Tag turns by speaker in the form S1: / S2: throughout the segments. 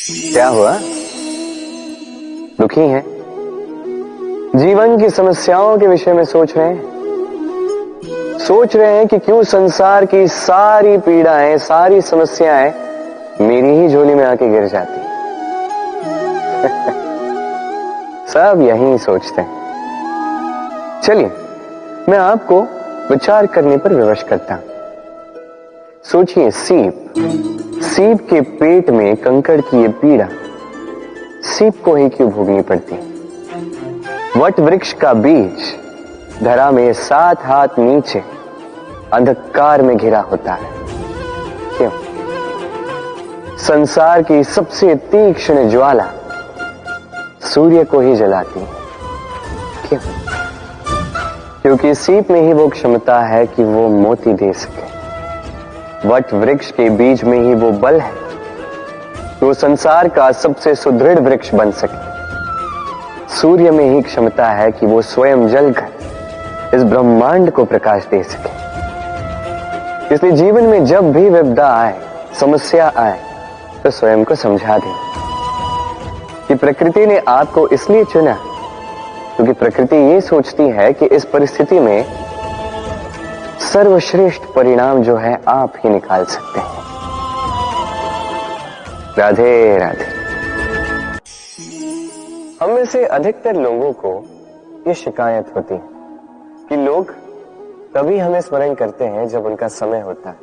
S1: क्या हुआ? दुखी हैं? जीवन की समस्याओं के विषय में सोच रहे हैं? सोच रहे हैं कि क्यों संसार की सारी पीड़ाएं, सारी समस्याएं मेरी ही झोली में आके गिर जाती हैं। सब यही सोचते हैं। चलिए, मैं आपको विचार करने पर विवश करता हूं। सोचिए, सीप के पेट में कंकड़ की ये पीड़ा सीप को ही क्यों भोगनी पड़ती? वट वृक्ष का बीज धरा में 7 हाथ नीचे अंधकार में घिरा होता है, क्यों? संसार की सबसे तीक्ष्ण ज्वाला सूर्य को ही जलाती है, क्यों? क्योंकि सीप में ही वो क्षमता है कि वो मोती दे सके। वट वृक्ष के बीज में ही वो बल है कि वो संसार का सबसे सुदृढ़ वृक्ष बन सके। सूर्य में ही क्षमता है कि वो स्वयं जलकर इस ब्रह्मांड को प्रकाश दे सके। इसलिए जीवन में जब भी विपदा आए, समस्या आए, तो स्वयं को समझा दें कि प्रकृति ने आपको इसलिए चुना क्योंकि प्रकृति ये सोचती है कि इस परिस्थिति में सर्वश्रेष्ठ परिणाम जो है आप ही निकाल सकते हैं। राधे राधे। हम में से अधिकतर लोगों को ये शिकायत होती है कि लोग तभी हमें स्मरण करते हैं जब उनका समय होता है,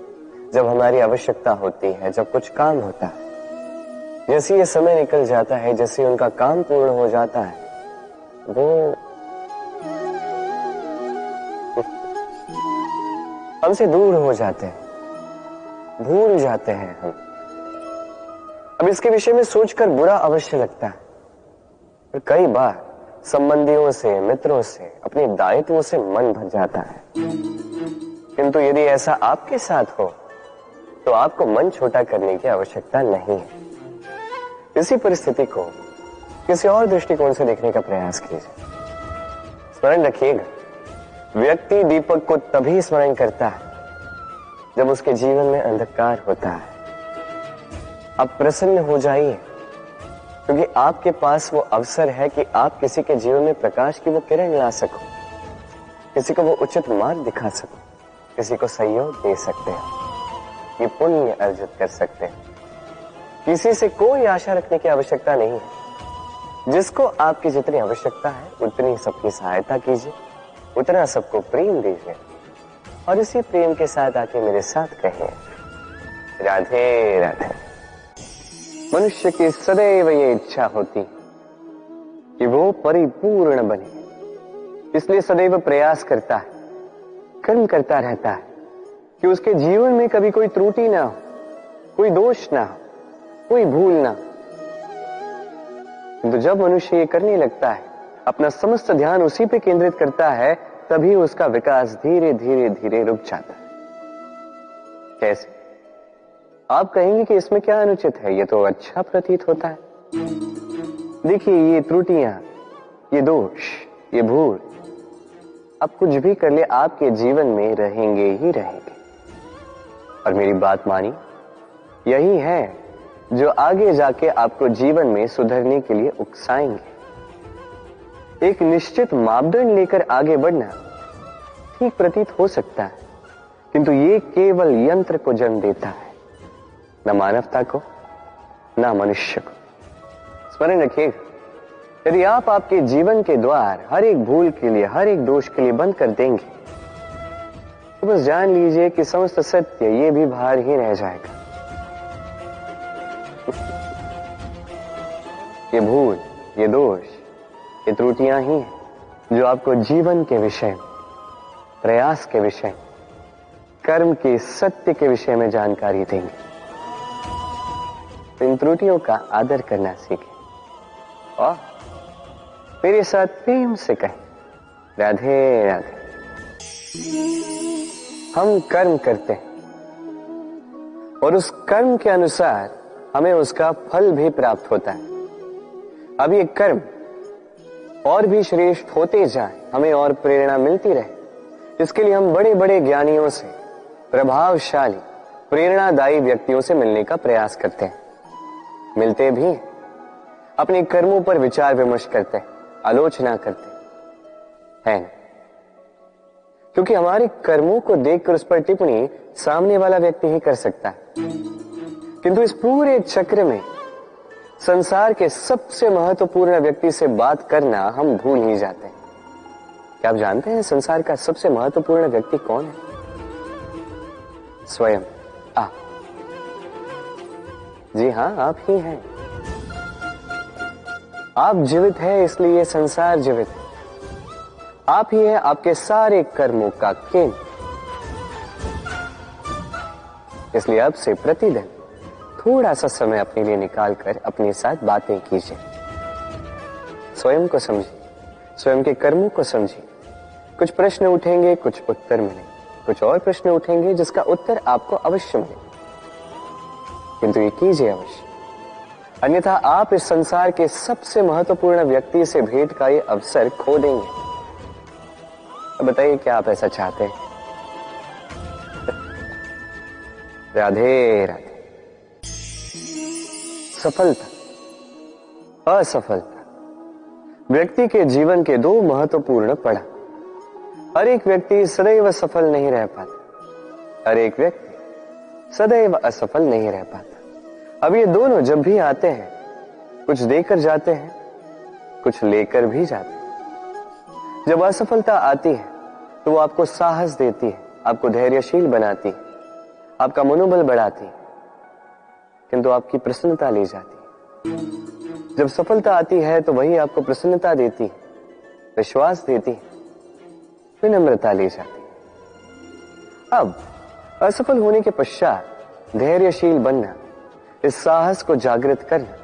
S1: जब हमारी आवश्यकता होती है, जब कुछ काम होता है। जैसे ये समय निकल जाता है, जैसे उनका काम पूर्ण हो जाता है, वो हमसे दूर हो जाते हैं, भूल जाते हैं हम। अब इसके विषय में सोचकर बुरा अवश्य लगता है। और कई बार संबंधियों से, मित्रों से, अपने दायित्वों से मन भर जाता है। किंतु यदि ऐसा आपके साथ हो तो आपको मन छोटा करने की आवश्यकता नहीं है। इसी परिस्थिति को किसी और दृष्टिकोण से देखने का प्रयास कीजिए। स्मरण रखिएगा, व्यक्ति दीपक को तभी स्मरण करता है जब उसके जीवन में अंधकार होता है। आप प्रसन्न हो जाइए, क्योंकि आपके पास वो अवसर है कि आप किसी के जीवन में प्रकाश की वो किरण ला सको, किसी को वो उचित मार्ग दिखा सको, किसी को सहयोग दे सकते हैं, ये पुण्य अर्जित कर सकते हैं। किसी से कोई आशा रखने की आवश्यकता नहीं है। जिसको आपकी जितनी आवश्यकता है उतनी सबकी सहायता कीजिए, उतना सबको प्रेम दीजिए, और इसी प्रेम के साथ आके मेरे साथ कहिए, राधे राधे। मनुष्य की सदैव ये इच्छा होती कि वो परिपूर्ण बने, इसलिए सदैव प्रयास करता है, कर्म करता रहता है कि उसके जीवन में कभी कोई त्रुटि ना हो, कोई दोष ना हो, कोई भूल ना। तो जब मनुष्य ये करने लगता है, अपना समस्त ध्यान उसी पे केंद्रित करता है, तभी उसका विकास धीरे धीरे धीरे रुक जाता है। कैसे? आप कहेंगे कि इसमें क्या अनुचित है, ये तो अच्छा प्रतीत होता है। देखिए, ये त्रुटियां, ये दोष, ये भूल, अब कुछ भी कर ले आपके जीवन में रहेंगे ही रहेंगे। और मेरी बात मानी, यही है जो आगे जाके आपको जीवन में सुधरने के लिए उकसाएंगे। एक निश्चित मापदंड लेकर आगे बढ़ना ठीक प्रतीत हो सकता है, किंतु ये केवल यंत्र को जन्म देता है, न मानवता को, न मनुष्य को। स्मरण रखिएगा, यदि आप आपके जीवन के द्वार हर एक भूल के लिए, हर एक दोष के लिए बंद कर देंगे, तो बस जान लीजिए कि समस्त सत्य ये भी बाहर ही रह जाएगा। ये भूल, ये दोष, ये त्रुटियां ही हैं जो आपको जीवन के विषय, प्रयास के विषय, कर्म के सत्य के विषय में जानकारी देंगे। इन त्रुटियों का आदर करना सीखें और मेरे साथ प्रेम से कहें, राधे राधे। हम कर्म करते हैं और उस कर्म के अनुसार हमें उसका फल भी प्राप्त होता है। अब ये कर्म और भी श्रेष्ठ होते जाए, हमें और प्रेरणा मिलती रहे, इसके लिए हम बड़े बड़े ज्ञानियों से, प्रभावशाली, प्रेरणादायी व्यक्तियों से मिलने का प्रयास करते हैं। मिलते भी हैं, अपने कर्मों पर विचार विमर्श करते हैं, आलोचना करते हैं, क्योंकि हमारे कर्मों को देखकर उस पर टिप्पणी सामने वाला व्यक्ति ही कर सकता है। किंतु इस पूरे चक्र में संसार के सबसे महत्वपूर्ण व्यक्ति से बात करना हम भूल ही जाते हैं। क्या आप जानते हैं संसार का सबसे महत्वपूर्ण व्यक्ति कौन है? स्वयं आप। जी हां, आप ही हैं। आप जीवित हैं, इसलिए संसार जीवित है। आप ही हैं आपके सारे कर्मों का केंद्र। इसलिए अब से प्रतिदिन थोड़ा सा समय अपने लिए निकालकर अपने साथ बातें कीजिए। स्वयं को समझिए, स्वयं के कर्मों को समझिए। कुछ प्रश्न उठेंगे, कुछ उत्तर मिलेंगे, कुछ और प्रश्न उठेंगे जिसका उत्तर आपको अवश्य मिलेगा, किंतु ये कीजिए अवश्य, अन्यथा आप इस संसार के सबसे महत्वपूर्ण व्यक्ति से भेंट का ये अवसर खो देंगे। अब बताइए, क्या आप ऐसा चाहते हैं? राधे राधे। सफलता, असफलता व्यक्ति के जीवन के दो महत्वपूर्ण पड़ाव। हर एक व्यक्ति सदैव सफल नहीं रह पाता, हर एक व्यक्ति सदैव असफल नहीं रह पाता। अब ये दोनों जब भी आते हैं, कुछ देकर जाते हैं, कुछ लेकर भी जाते हैं। जब असफलता आती है तो वो आपको साहस देती है, आपको धैर्यशील बनाती है, आपका मनोबल बढ़ाती है, किंतु आपकी प्रसन्नता ले जाती है। जब सफलता आती है तो वही आपको प्रसन्नता देती है, विश्वास देती है, विनम्रता ले जाती है। अब असफल होने के पश्चात धैर्यशील बनना, इस साहस को जागृत करना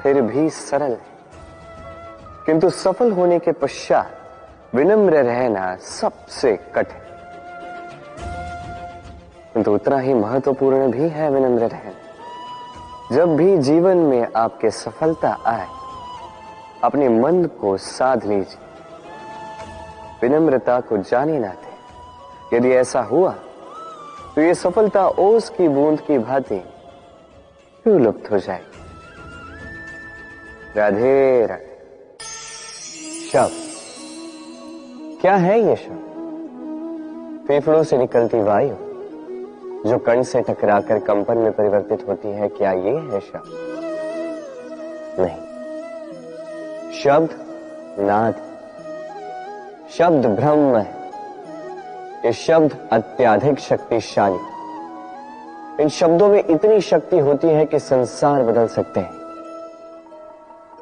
S1: फिर भी सरल है, किंतु सफल होने के पश्चात विनम्र रहना सबसे कठिन, किंतु उतना ही महत्वपूर्ण भी है विनम्र रहना। जब भी जीवन में आपके सफलता आए, अपने मन को साध लीजिए, विनम्रता को जाने ना दें। यदि ऐसा हुआ तो ये सफलता ओस की बूंद की भांति क्यों लुप्त हो जाएगी। राधे राधे। शब्द क्या है? ये शब्द फेफड़ों से निकलती वायु जो कण से टकराकर कंपन में परिवर्तित होती है, क्या ये है शब्द? नहीं, शब्द नाद, शब्द ब्रह्म है। ये शब्द अत्यधिक शक्तिशाली। इन शब्दों में इतनी शक्ति होती है कि संसार बदल सकते हैं।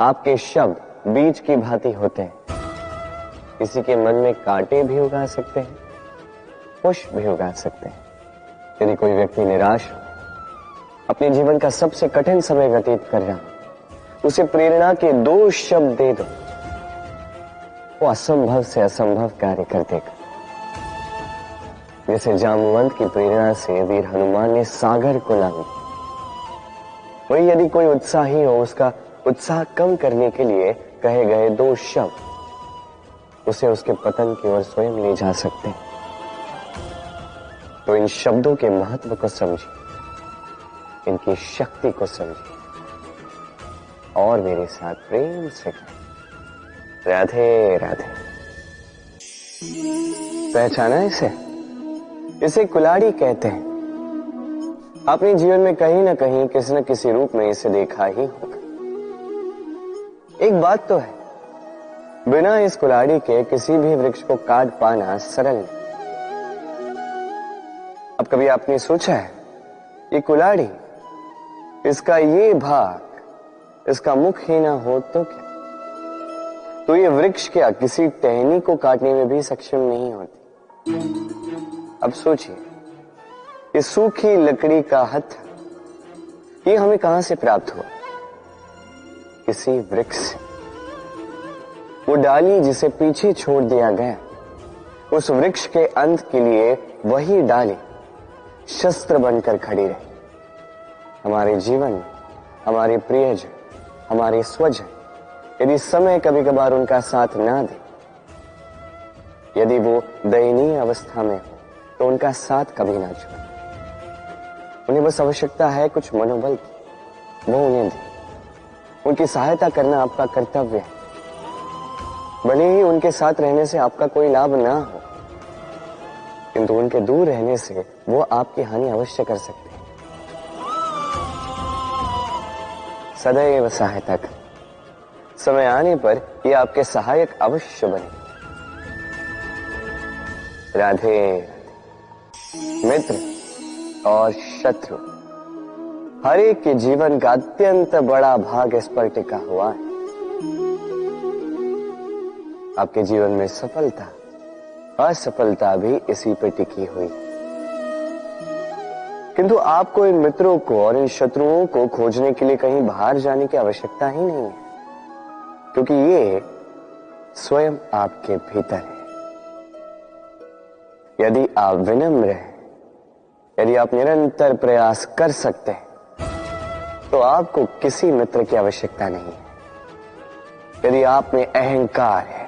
S1: आपके शब्द बीज की भांति होते हैं, किसी के मन में कांटे भी उगा सकते हैं, पुष्प भी उगा सकते हैं। यदि कोई व्यक्ति निराश हो, अपने जीवन का सबसे कठिन समय व्यतीत कर रहा हो, उसे प्रेरणा के दो शब्द दे दो, वो असंभव से असंभव कार्य कर देगा। जैसे जामवंत की प्रेरणा से वीर हनुमान ने सागर को लांघा, वही यदि कोई उत्साही हो, उसका उत्साह कम करने के लिए कहे गए दो शब्द उसे उसके पतन की ओर स्वयं ले जा सकते हैं। तो इन शब्दों के महत्व को समझिए, इनकी शक्ति को समझिए और मेरे साथ प्रेम से कहें, राधे राधे। पहचाना इसे? इसे कुल्हाड़ी कहते हैं। आपने जीवन में कहीं ना कहीं किसी न किसी रूप में इसे देखा ही होगा। एक बात तो है, बिना इस कुल्हाड़ी के किसी भी वृक्ष को काट पाना सरल नहीं। अब कभी आपने सोचा है, ये कुल्हाड़ी, इसका ये भाग, इसका मुख ही ना हो तो क्या? तो ये वृक्ष क्या किसी टहनी को काटने में भी सक्षम नहीं होती? अब सोचिए, ये सूखी लकड़ी का हत्था, ये हमें कहां से प्राप्त हुआ? किसी वृक्ष से। वो डाली जिसे पीछे छोड़ दिया गया, उस वृक्ष के अंत के लिए वही डाली शस्त्र बनकर खड़ी रही। हमारे जीवन में हमारे प्रियजन, हमारे स्वजन, यदि समय कभी कभार उनका साथ ना दे, यदि वो दयनीय अवस्था में हो, तो उनका साथ कभी ना छोड़े। उन्हें बस आवश्यकता है कुछ मनोबल की, वो उन्हें दे। उनकी सहायता करना आपका कर्तव्य है, भले ही उनके साथ रहने से आपका कोई लाभ ना हो, किंतु उनके दूर रहने से वो आपकी हानि अवश्य कर सकते हैं। सदैव सहायता कर, समय आने पर ये आपके सहायक अवश्य बने। राधे राधे। मित्र और शत्रु, हर एक के जीवन का अत्यंत बड़ा भाग इस पर टिका हुआ है। आपके जीवन में सफलता असफलता भी इसी पर टिकी हुई, किंतु आपको इन मित्रों को और इन शत्रुओं को खोजने के लिए कहीं बाहर जाने की आवश्यकता ही नहीं है, क्योंकि ये स्वयं आपके भीतर है। यदि आप विनम्र हैं, यदि आप निरंतर प्रयास कर सकते हैं, तो आपको किसी मित्र की आवश्यकता नहीं है। यदि आप में अहंकार है,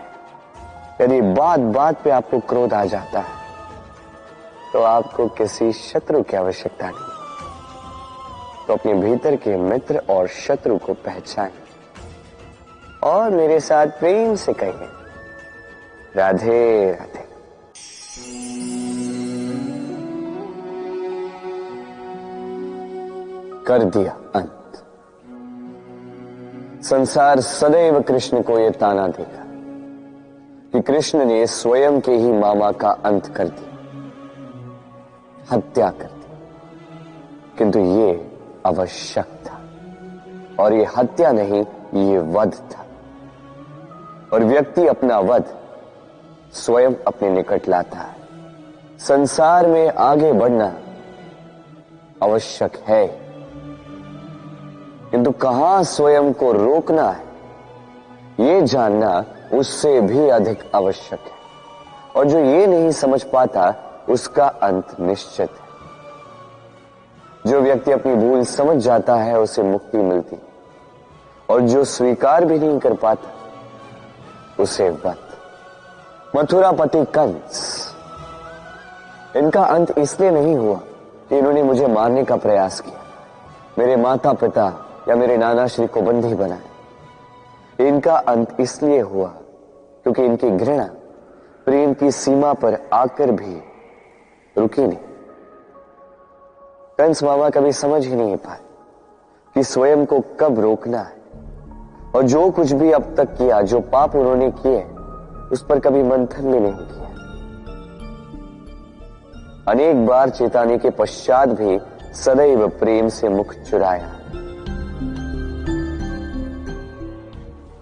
S1: यदि बात बात पे आपको क्रोध आ जाता है, तो आपको किसी शत्रु की आवश्यकता नहीं। तो अपने भीतर के मित्र और शत्रु को पहचानें और मेरे साथ प्रेम से कहिए, राधे राधे। कर दिया अंत। संसार सदैव कृष्ण को यह ताना देगा कि कृष्ण ने स्वयं के ही मामा का अंत कर दिया, हत्या कर दी, किंतु ये आवश्यक था, और ये हत्या नहीं, ये वध था। और व्यक्ति अपना वध स्वयं अपने निकट लाता है। संसार में आगे बढ़ना आवश्यक है, किंतु कहां स्वयं को रोकना है, ये जानना उससे भी अधिक आवश्यक है। और जो ये नहीं समझ पाता, उसका अंत निश्चित है। जो व्यक्ति अपनी भूल समझ जाता है, उसे मुक्ति मिलती, और जो स्वीकार भी नहीं कर पाता, उसे वध। मथुरापति कंस, इनका अंत इसलिए नहीं हुआ कि इन्होंने मुझे मारने का प्रयास किया, मेरे माता पिता या मेरे नाना श्री को बंदी बनाए। इनका अंत इसलिए हुआ क्योंकि इनकी घृणा प्रेम की सीमा पर आकर भी रुकी नहीं। कंस मामा कभी समझ ही नहीं पाए कि स्वयं को कब रोकना है, और जो कुछ भी अब तक किया, जो पाप उन्होंने किए, उस पर कभी मंथन भी नहीं किया। अनेक बार चेताने के पश्चात भी सदैव प्रेम से मुख चुराया।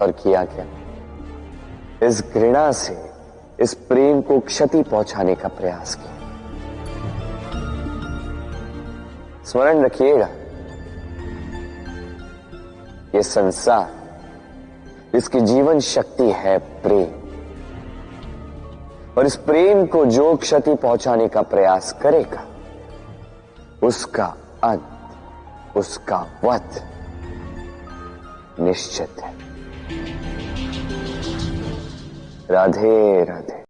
S1: और किया क्या? इस घृणा से इस प्रेम को क्षति पहुंचाने का प्रयास किया। स्मरण रखिएगा, यह संसार, इसकी जीवन शक्ति है प्रेम, और इस प्रेम को जो क्षति पहुंचाने का प्रयास करेगा, उसका अंत, उसका वध निश्चित है। राधे राधे।